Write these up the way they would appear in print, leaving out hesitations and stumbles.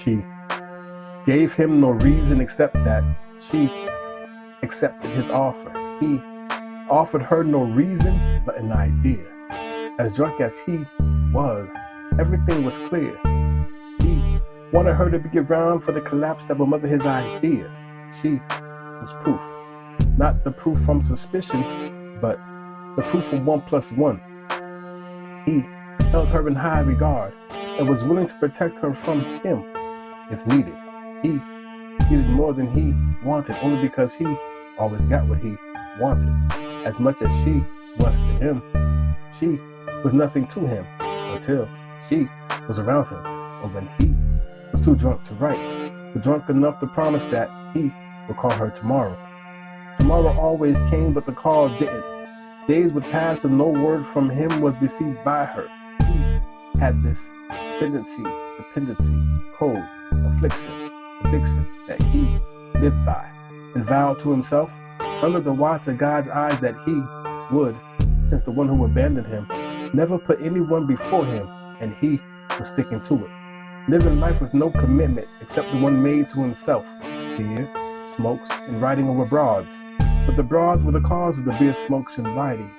She gave him no reason except that she accepted his offer. He offered her no reason but an idea. As drunk as he was, everything was clear. He wanted her to be around for the collapse that would mother his idea. She was proof. Not the proof from suspicion, but the proof from 1 + 1. He held her in high regard and was willing to protect her from him if needed. He needed more than he wanted only because he always got what he wanted. As much as she was to him, she was nothing to him until she was around him, or when he was too drunk to write, but drunk enough to promise that he would call her tomorrow. Tomorrow always came, but the call didn't. Days would pass and no word from him was received by her. He had this tendency, dependency, code, affliction, addiction that he lived by and vowed to himself under the watch of God's eyes that he would, since the one who abandoned him, never put anyone before him, and he was sticking to it. Living life with no commitment except the one made to himself. Beer, smokes, and riding over broads. But the broads were the cause of the beer, smokes, and riding.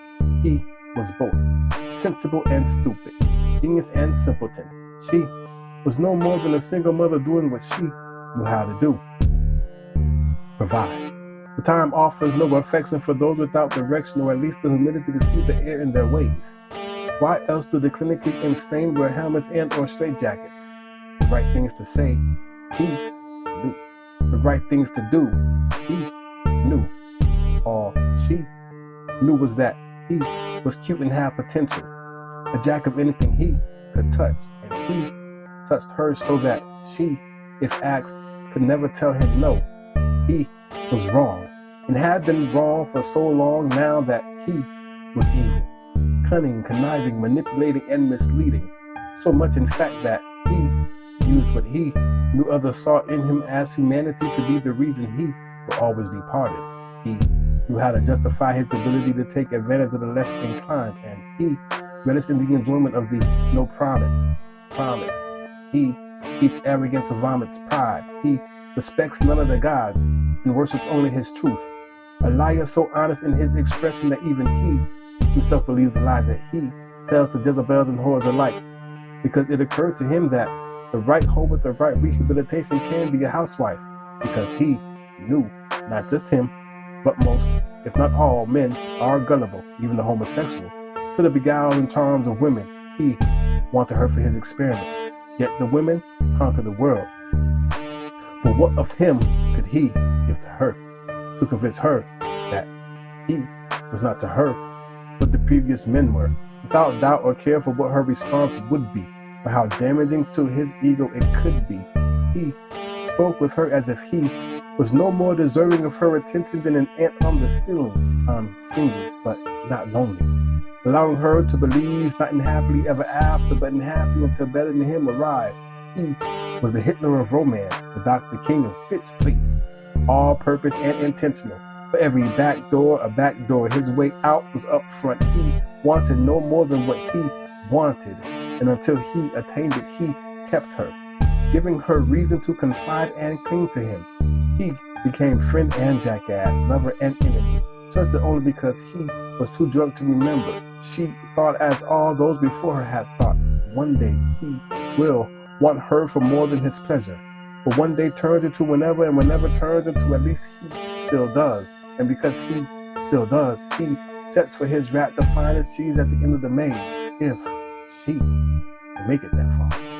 He was both sensible and stupid, genius and simpleton. She was no more than a single mother doing what she knew how to do. Provide. The time offers no affection for those without direction, or at least the humility to see the error in their ways. Why else do the clinically insane wear helmets and or straitjackets? The right things to say, he knew. The right things to do, he knew. All she knew was that he was cute and had potential, a jack of anything he could touch, and he touched her so that she, if asked, could never tell him no. He was wrong, and had been wrong for so long now that he was evil, cunning, conniving, manipulating, and misleading, so much in fact that he used what he knew others saw in him as humanity to be the reason he will always be parted. He knew how to justify his ability to take advantage of the less inclined, and he relished in the enjoyment of the no promise. He eats arrogance and vomits pride. He respects none of the gods and worships only his truth. A liar so honest in his expression that even he himself believes the lies that he tells to Jezebels and whores alike, because it occurred to him that the right hoe with the right rehabilitation can be a housewife, because he knew not just him, but most, if not all, men are gullible, even the homosexual, to the beguiles and charms of women. He wanted her for his experiment, yet the women conquered the world. But what of him could he give to her, to convince her that he was not to her what the previous men were, without doubt or care for what her response would be, or how damaging to his ego it could be? He spoke with her as if he was no more deserving of her attention than an ant on the ceiling. I'm single, but not lonely. Allowing her to believe not in happily ever after, but in happy until better than him arrived. He was the Hitler of romance, the Dr. King of bitch please, all purpose and intentional. For every back door, a back door. His way out was up front. He wanted no more than what he wanted, and until he attained it, he kept her, giving her reason to confide and cling to him. He became friend and jackass, lover and enemy, trusted only because he was too drunk to remember. She thought as all those before her had thought. One day he will want her for more than his pleasure, but one day turns into whenever, and whenever turns into at least he still does. And because he still does, he sets for his rat the finest cheese at the end of the maze, if she can make it that far.